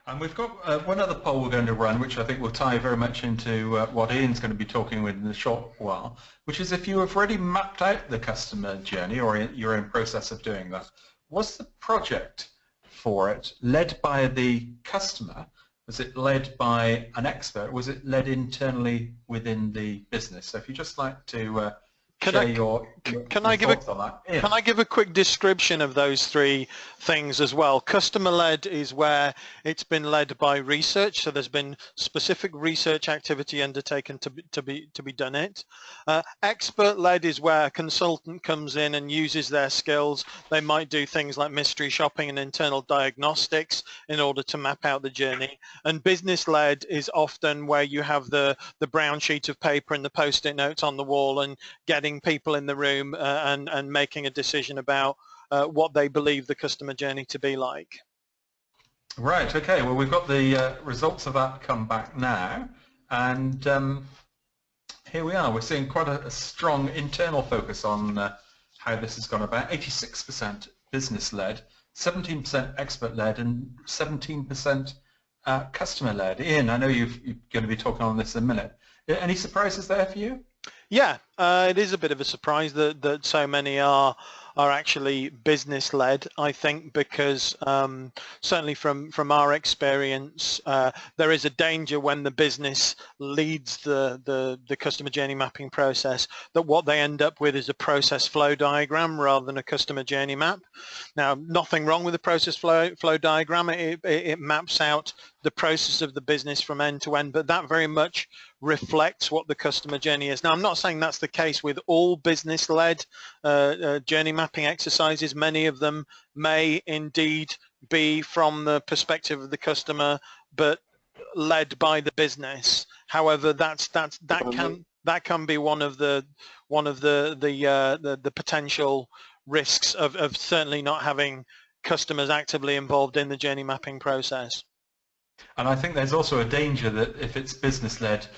And we've got one other poll we're going to run, which I think will tie very much into what Ian's going to be talking with in a short while, which is if you have already mapped out the customer journey or you're in process of doing that, was the project for it led by the customer? Was it led by an expert? Was it led internally within the business? So if you just like to share your thoughts on that. Ian. Can I give a quick description of those three things as well? Customer-led is where it's been led by research, so there's been specific research activity undertaken to be done it. Expert-led is where a consultant comes in and uses their skills. They might do things like mystery shopping and internal diagnostics in order to map out the journey. And business-led is often where you have the brown sheet of paper and the post-it notes on the wall and getting people in the room and making a decision about what they believe the customer journey to be like. Right, okay, well we've got the results of that come back now, and here we are. We're seeing quite a strong internal focus on how this has gone about. 86% business-led, 17% expert-led, and 17% customer-led. Ian, I know you're going to be talking on this in a minute. Any surprises there for you? Yeah, it is a bit of a surprise that so many are actually business-led, I think, because certainly from our experience, there is a danger when the business leads the customer journey mapping process that what they end up with is a process flow diagram rather than a customer journey map. Now, nothing wrong with the process flow diagram. It maps out the process of the business from end to end, but that very much reflects what the customer journey is. Now, I'm not saying that's the case with all business-led journey mapping exercises. Many of them may indeed be from the perspective of the customer, but led by the business. However, that can be one of the potential risks of certainly not having customers actively involved in the journey mapping process. And I think there's also a danger that if it's business-led,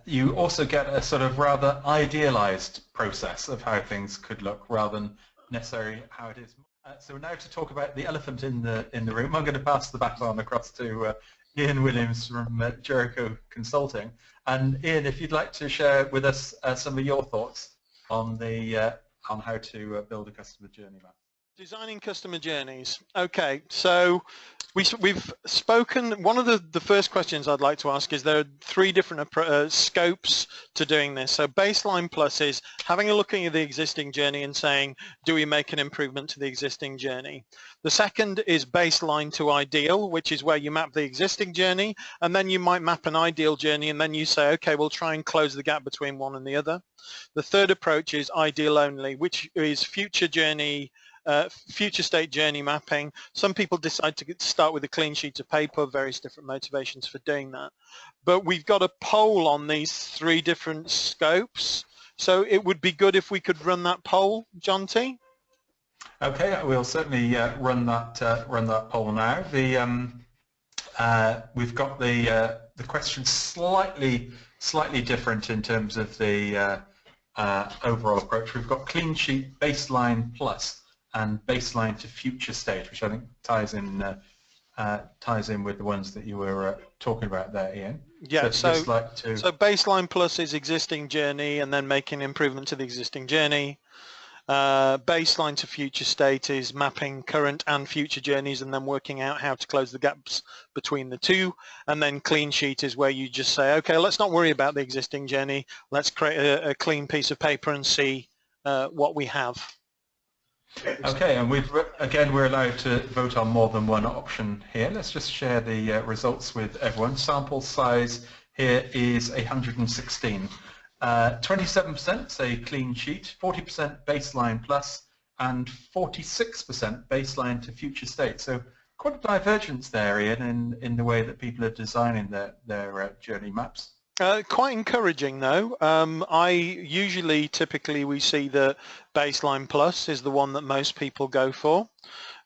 you also get a sort of rather idealized process of how things could look rather than necessarily how it is. So now to talk about the elephant in the room, I'm going to pass the baton across to Ian Williams from Jericho Consulting. And Ian, if you'd like to share with us some of your thoughts on how to build a customer journey map. Designing customer journeys. Okay, so we've spoken. One of the first questions I'd like to ask is there are three different scopes to doing this. So baseline plus is having a look at the existing journey and saying, do we make an improvement to the existing journey? The second is baseline to ideal, which is where you map the existing journey, and then you might map an ideal journey, and then you say, okay, we'll try and close the gap between one and the other. The third approach is ideal only, which is future state journey mapping. Some people decide to start with a clean sheet of paper, various different motivations for doing that. But we've got a poll on these three different scopes. So it would be good if we could run that poll, John T. Okay, we'll certainly run that poll now. We've got the question slightly different in terms of the overall approach. We've got clean sheet, baseline plus, and baseline to future state, which I think ties in with the ones that you were talking about there, Ian. Yeah. So baseline plus is existing journey, and then making improvement to the existing journey. Baseline to future state is mapping current and future journeys, and then working out how to close the gaps between the two. And then clean sheet is where you just say, okay, let's not worry about the existing journey. Let's create a clean piece of paper and see what we have. Okay, and we're allowed to vote on more than one option here. Let's just share the results with everyone. Sample size here is 116. 27% say clean sheet, 40% baseline plus, and 46% baseline to future state. So quite a divergence there, Ian, in the way that people are designing their journey maps. Quite encouraging, though. Typically we see that baseline plus is the one that most people go for.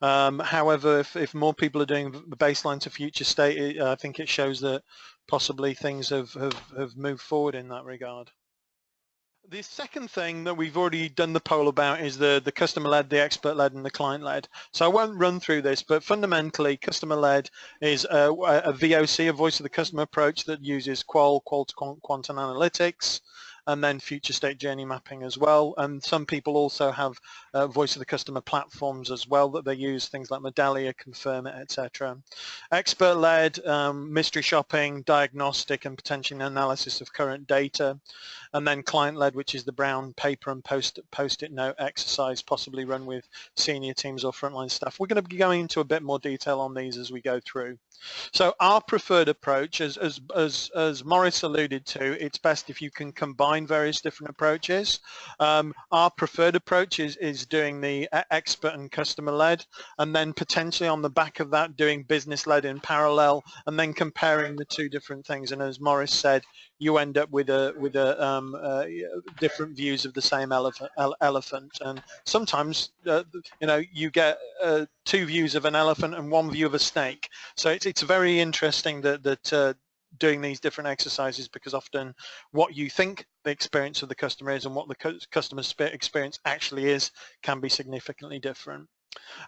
However, if more people are doing baseline to future state, I think it shows that possibly things have moved forward in that regard. The second thing that we've already done the poll about is the customer-led, the expert-led, and the client-led. So I won't run through this, but fundamentally, customer-led is a VOC, a voice of the customer approach that uses qual to quant and analytics, and then future state journey mapping as well. And some people also have voice of the customer platforms as well that they use, things like Medallia, Confirm It, etc. Expert-led, mystery shopping, diagnostic, and potentially analysis of current data. And then client-led, which is the brown paper and post-it note exercise, possibly run with senior teams or frontline staff. We're going to be going into a bit more detail on these as we go through. So our preferred approach, as Maurice alluded to, it's best if you can combine various different approaches. Our preferred approach is doing the expert and customer-led, and then potentially on the back of that doing business-led in parallel, and then comparing the two different things. And as Maurice said, you end up with different views of the same elephant, and sometimes you get two views of an elephant and one view of a snake. So it's very interesting that doing these different exercises, because often what you think the experience of the customer is and what the customer experience actually is can be significantly different.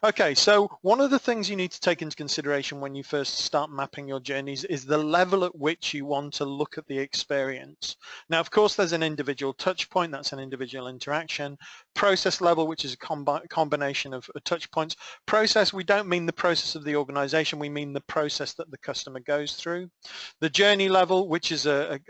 Okay, so one of the things you need to take into consideration when you first start mapping your journeys is the level at which you want to look at the experience. Now, of course, there's an individual touch point, that's an individual interaction. Process level, which is a combination of touch points. Process, we don't mean the process of the organization, we mean the process that the customer goes through. The journey level, which is a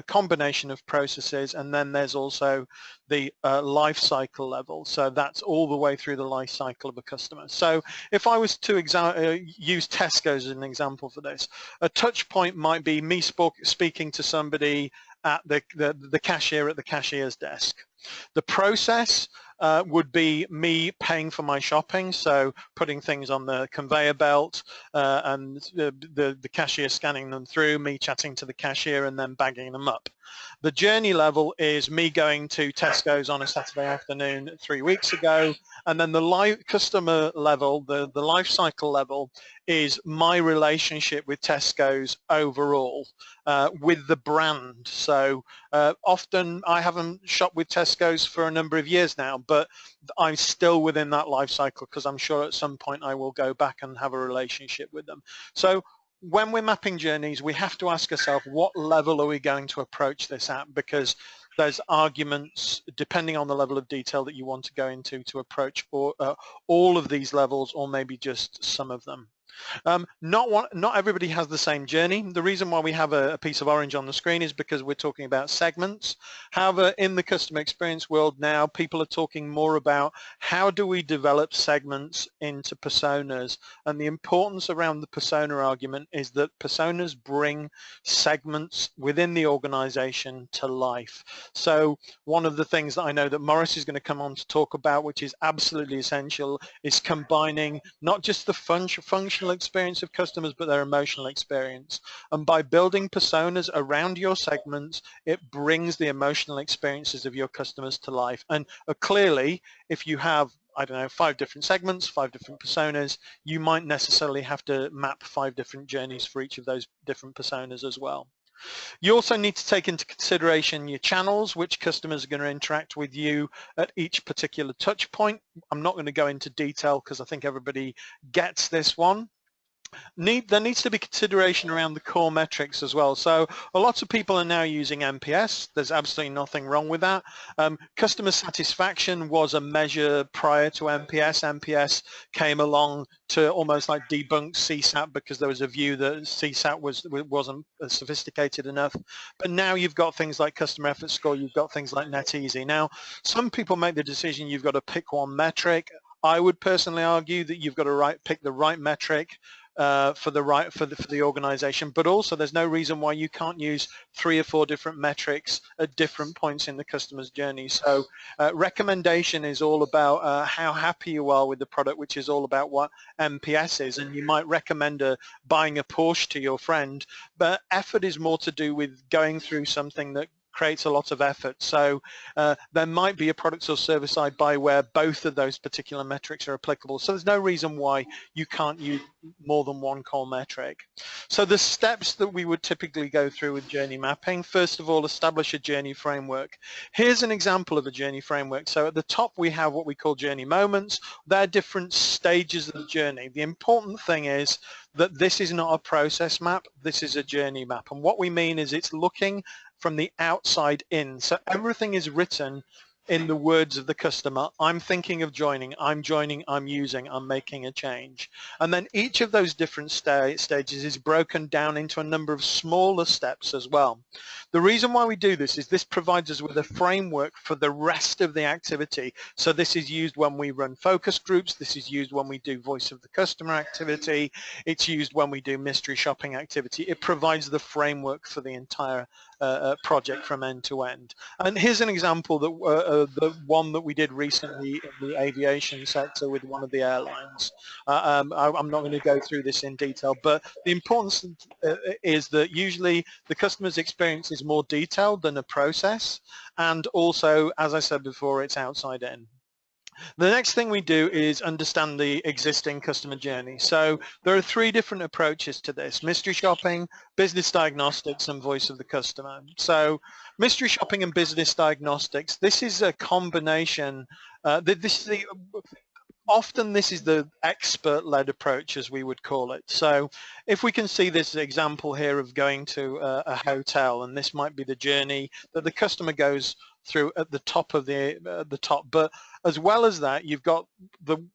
combination of processes, and then there's also the life cycle level. So that's all the way through the life cycle of a customer. So if I was to use Tesco's as an example for this, a touch point might be me speaking to somebody at the cashier at the cashier's desk. The process would be me paying for my shopping, so putting things on the conveyor belt and the cashier scanning them through, me chatting to the cashier and then bagging them up. The journey level is me going to Tesco's on a Saturday afternoon 3 weeks ago, and then the customer level, the life cycle level, is my relationship with Tesco's overall with the brand. So often I haven't shopped with Tesco's for a number of years now, but I'm still within that life cycle because I'm sure at some point I will go back and have a relationship with them. So when we're mapping journeys, we have to ask ourselves, what level are we going to approach this at? Because there's arguments, depending on the level of detail that you want to go into, to approach all of these levels, or maybe just some of them. Not everybody has the same journey. The reason why we have a piece of orange on the screen is because we're talking about segments. However, in the customer experience world now, people are talking more about how do we develop segments into personas, and the importance around the persona argument is that personas bring segments within the organization to life. So one of the things that I know that Maurice is going to come on to talk about, which is absolutely essential, is combining not just the functional experience of customers, but their emotional experience. And by building personas around your segments, it brings the emotional experiences of your customers to life. And clearly, if you have, I don't know, 5 different segments, 5 different personas, you might necessarily have to map 5 different journeys for each of those different personas as well. You also need to take into consideration your channels, which customers are going to interact with you at each particular touch point. I'm not going to go into detail because I think everybody gets this one. There needs to be consideration around the core metrics as well. So a lot of people are now using NPS. There's absolutely nothing wrong with that. Customer satisfaction was a measure prior to NPS. NPS came along to almost like debunk CSAT because there was a view that CSAT wasn't sophisticated enough. But now you've got things like customer effort score, you've got things like NetEasy. Now, some people make the decision you've got to pick one metric. I would personally argue that you've got to pick the right metric for the organization, but also there's no reason why you can't use 3 or 4 different metrics at different points in the customer's journey. So recommendation is all about how happy you are with the product, which is all about what NPS is, and you might recommend buying a Porsche to your friend, but effort is more to do with going through something that creates a lot of effort. So there might be a product or service I buy where both of those particular metrics are applicable. So there's no reason why you can't use more than one core metric. So the steps that we would typically go through with journey mapping: first of all, establish a journey framework. Here's an example of a journey framework. So at the top we have what we call journey moments. They're different stages of the journey. The important thing is that this is not a process map, this is a journey map. And what we mean is it's looking from the outside in. So everything is written in the words of the customer. I'm thinking of joining, I'm using, I'm making a change. And then each of those different stages is broken down into a number of smaller steps as well. The reason why we do this is this provides us with a framework for the rest of the activity. So this is used when we run focus groups, this is used when we do voice of the customer activity, it's used when we do mystery shopping activity. It provides the framework for the entire project from end to end. And here's an example that the one that we did recently in the aviation sector with one of the airlines. I'm not going to go through this in detail, but the importance is that usually the customer's experience is more detailed than a process, and also, as I said before, it's outside in. The next thing we do is understand the existing customer journey. So there are three different approaches to this: mystery shopping, business diagnostics, and voice of the customer. So mystery shopping and business diagnostics, this is a combination. Often this is the expert-led approach, as we would call it. So if we can see this example here of going to a hotel, and this might be the journey that the customer goes through at the top of the top, but as well as that, you've got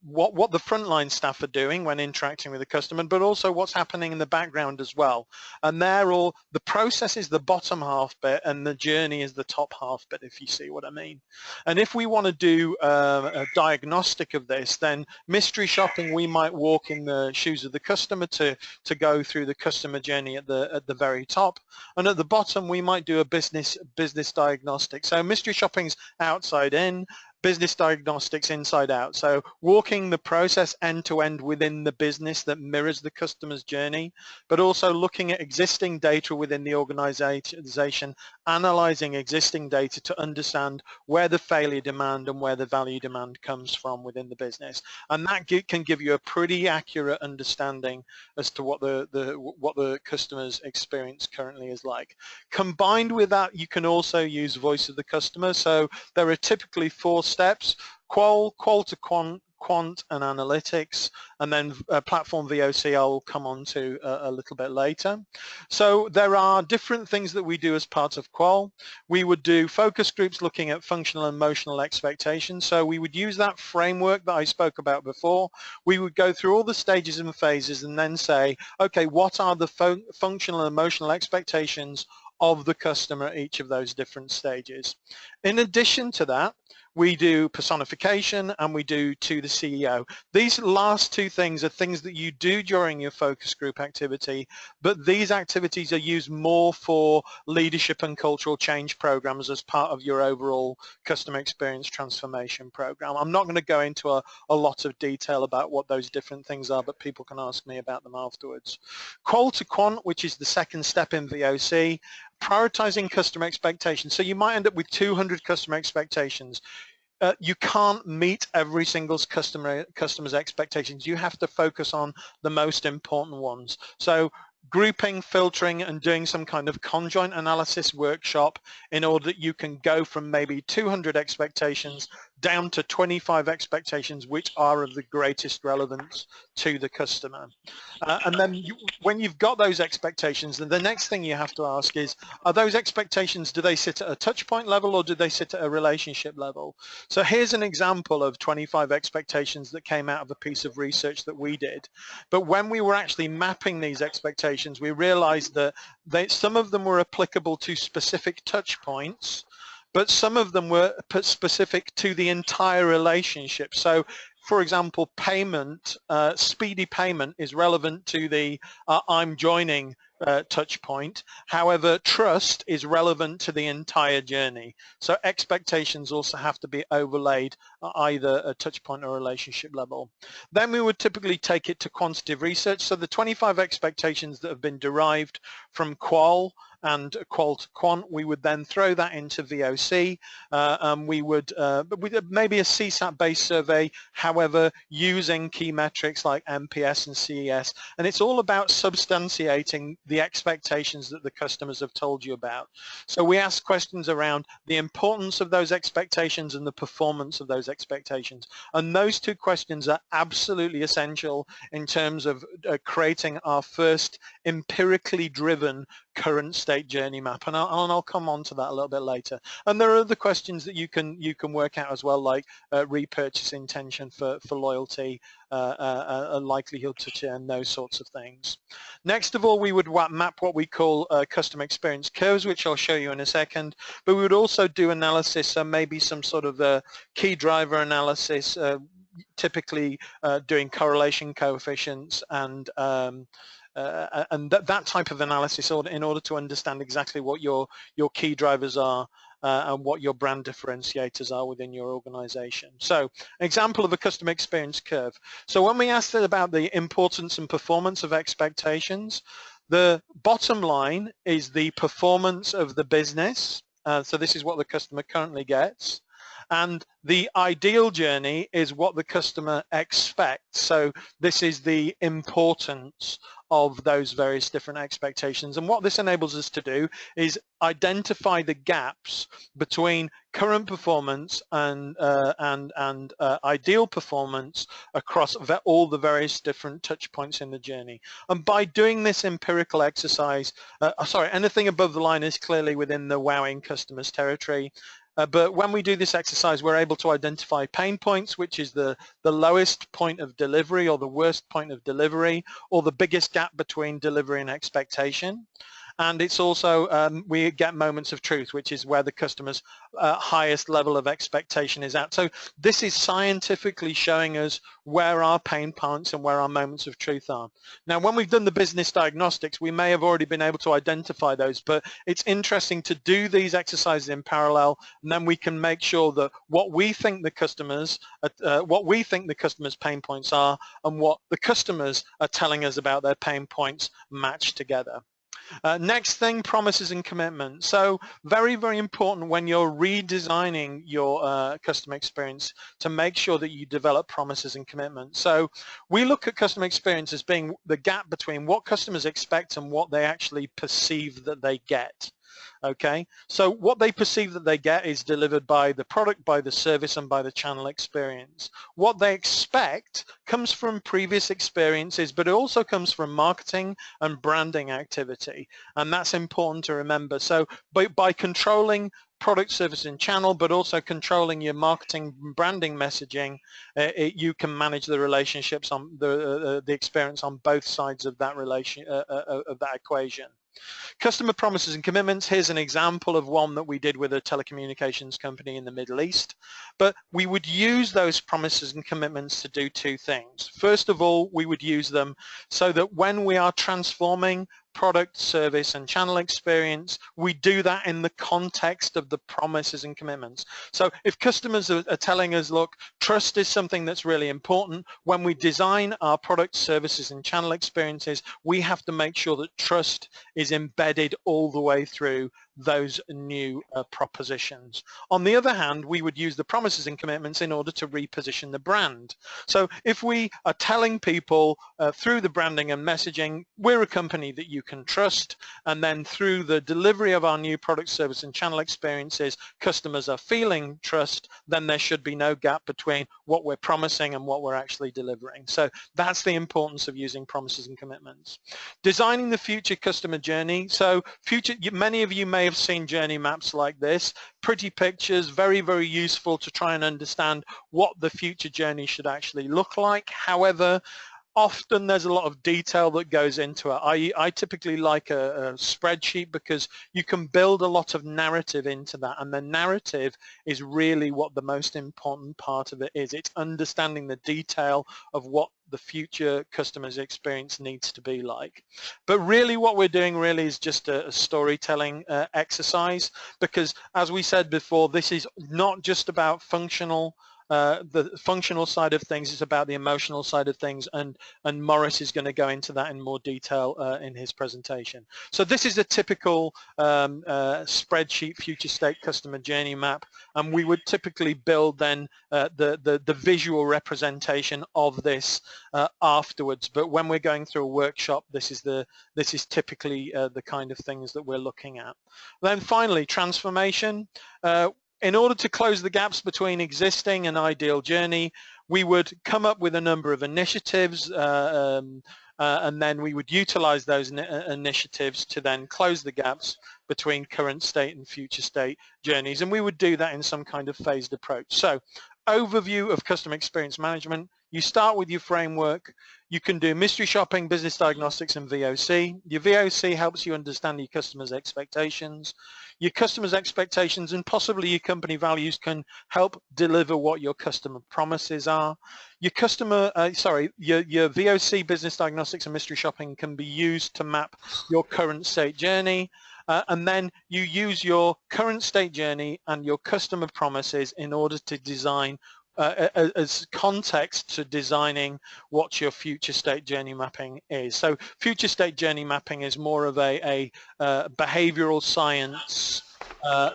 what the frontline staff are doing when interacting with the customer, but also what's happening in the background as well. And they're all, the process is the bottom half bit and the journey is the top half bit, if you see what I mean. And if we want to do a diagnostic of this, then mystery shopping, we might walk in the shoes of the customer to go through the customer journey at the very top, and at the bottom we might do a business diagnostic. So mystery shopping's outside in, business diagnostics inside out. So walking the process end to end within the business that mirrors the customer's journey, but also looking at existing data within the organization, analyzing existing data to understand where the failure demand and where the value demand comes from within the business. And that can give you a pretty accurate understanding as to what the customer's experience currently is like. Combined with that, you can also use voice of the customer. So there are typically 4 steps: qual to quant and analytics, and then platform VOC I'll come on to a little bit later. So there are different things that we do as part of qual. We would do focus groups looking at functional and emotional expectations. So we would use that framework that I spoke about before. We would go through all the stages and phases and then say, okay, what are the functional and emotional expectations of the customer at each of those different stages? In addition to that, we do personification and we do to the CEO. These last 2 things are things that you do during your focus group activity, but these activities are used more for leadership and cultural change programs as part of your overall customer experience transformation program. I'm not going to go into a lot of detail about what those different things are, but people can ask me about them afterwards. Qual to quant, which is the second step in VOC, prioritizing customer expectations. So you might end up with 200 customer expectations. You can't meet every single customer's expectations. You have to focus on the most important ones. So grouping, filtering, and doing some kind of conjoint analysis workshop in order that you can go from maybe 200 expectations down to 25 expectations which are of the greatest relevance to the customer. And then when you've got those expectations, then the next thing you have to ask is, are those expectations, do they sit at a touch point level or do they sit at a relationship level? So here's an example of 25 expectations that came out of a piece of research that we did. But when we were actually mapping these expectations, we realized that some of them were applicable to specific touch points, but some of them were specific to the entire relationship. So, for example, payment, speedy payment is relevant to the I'm joining touch point. However, trust is relevant to the entire journey. So expectations also have to be overlaid at either a touch point or relationship level. Then we would typically take it to quantitative research. So the 25 expectations that have been derived from qual and qual to quant. We would then throw that into VOC. We would maybe a CSAT-based survey, however, using key metrics like NPS and CES. And it's all about substantiating the expectations that the customers have told you about. So we ask questions around the importance of those expectations and the performance of those expectations. And those two questions are absolutely essential in terms of creating our first empirically driven current state journey map, and I'll come on to that a little bit later. And there are other questions that you can work out as well, like repurchase intention for loyalty, a likelihood to churn, those sorts of things. Next of all, we would map what we call customer experience curves, which I'll show you in a second, but we would also do analysis, so maybe some sort of key driver analysis, typically doing correlation coefficients and that type of analysis in order to understand exactly what your key drivers are and what your brand differentiators are within your organization. So, an example of a customer experience curve. So when we asked about the importance and performance of expectations, the bottom line is the performance of the business. So this is what the customer currently gets. And the ideal journey is what the customer expects. So this is the importance of those various different expectations. And what this enables us to do is identify the gaps between current performance and ideal performance across all the various different touch points in the journey. And by doing this empirical exercise, anything above the line is clearly within the wowing customers territory. But when we do this exercise, we're able to identify pain points, which is the lowest point of delivery or the worst point of delivery or the biggest gap between delivery and expectation. And it's also, we get moments of truth, which is where the customer's highest level of expectation is at. So this is scientifically showing us where our pain points and where our moments of truth are. Now, when we've done the business diagnostics, we may have already been able to identify those, but it's interesting to do these exercises in parallel, and then we can make sure that what we think the customers' pain points are and what the customers are telling us about their pain points match together. Next thing, promises and commitments. So very, very important when you're redesigning your customer experience to make sure that you develop promises and commitments. So we look at customer experience as being the gap between what customers expect and what they actually perceive that they get. Okay, so what they perceive that they get is delivered by the product, by the service, and by the channel experience. What they expect comes from previous experiences, but it also comes from marketing and branding activity, and that's important to remember. So by controlling product, service, and channel, but also controlling your marketing branding messaging, you can manage the relationships on the experience on both sides of that equation. Customer promises and commitments. Here's an example of one that we did with a telecommunications company in the Middle East. But we would use those promises and commitments to do two things. First of all, we would use them so that when we are transforming product, service, and channel experience, we do that in the context of the promises and commitments. So if customers are telling us, look, trust is something that's really important, when we design our product, services, and channel experiences, we have to make sure that trust is embedded all the way through those new propositions. On the other hand, we would use the promises and commitments in order to reposition the brand. So if we are telling people through the branding and messaging, we're a company that you can trust, and then through the delivery of our new product, service, and channel experiences, customers are feeling trust, then there should be no gap between what we're promising and what we're actually delivering. So that's the importance of using promises and commitments. Designing the future customer journey. So many of you may have seen journey maps like this, pretty pictures, very, very useful to try and understand what the future journey should actually look like. However, often there's a lot of detail that goes into it. I typically like a spreadsheet because you can build a lot of narrative into that, and the narrative is really what the most important part of it is. It's understanding the detail of what the future customer's experience needs to be like. But really what we're doing really is just a storytelling exercise, because as we said before, this is not just about functional the functional side of things, it's about the emotional side of things, and Morris is going to go into that in more detail in his presentation. So this is a typical spreadsheet future state customer journey map, and we would typically build then the visual representation of this afterwards. But when we're going through a workshop, this is typically the kind of things that we're looking at. Then finally, transformation. In order to close the gaps between existing and ideal journey, we would come up with a number of initiatives, and then we would utilize those initiatives to then close the gaps between current state and future state journeys, and we would do that in some kind of phased approach. So, overview of customer experience management. You start with your framework. You can do mystery shopping, business diagnostics, and VOC. Your VOC helps you understand your customers' expectations. Your customers' expectations and possibly your company values can help deliver what your customer promises are. Your your VOC, business diagnostics, and mystery shopping can be used to map your current state journey. And then you use your current state journey and your customer promises in order to design as context to designing what your future state journey mapping is. So future state journey mapping is more of a behavioral science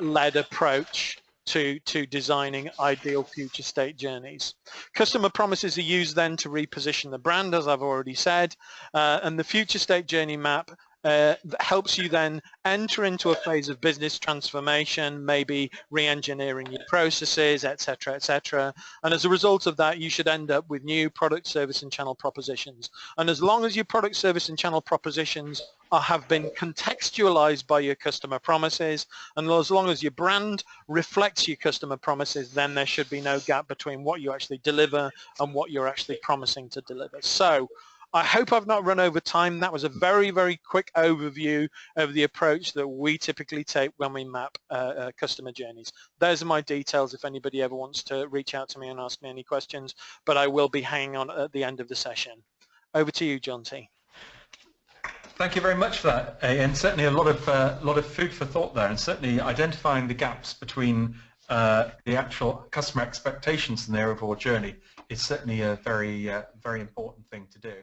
led approach to designing ideal future state journeys. Customer promises are used then to reposition the brand, as I've already said, and the future state journey map helps you then enter into a phase of business transformation, maybe re-engineering your processes, etc., etc. And as a result of that, you should end up with new product, service, and channel propositions. And as long as your product, service, and channel propositions have been contextualized by your customer promises, and as long as your brand reflects your customer promises, then there should be no gap between what you actually deliver and what you're actually promising to deliver. So I hope I've not run over time. That was a very, very quick overview of the approach that we typically take when we map customer journeys. Those are my details if anybody ever wants to reach out to me and ask me any questions, but I will be hanging on at the end of the session. Over to you, John T. Thank you very much for that, and certainly a lot of food for thought there, and certainly identifying the gaps between the actual customer expectations and their overall journey is certainly a very important thing to do.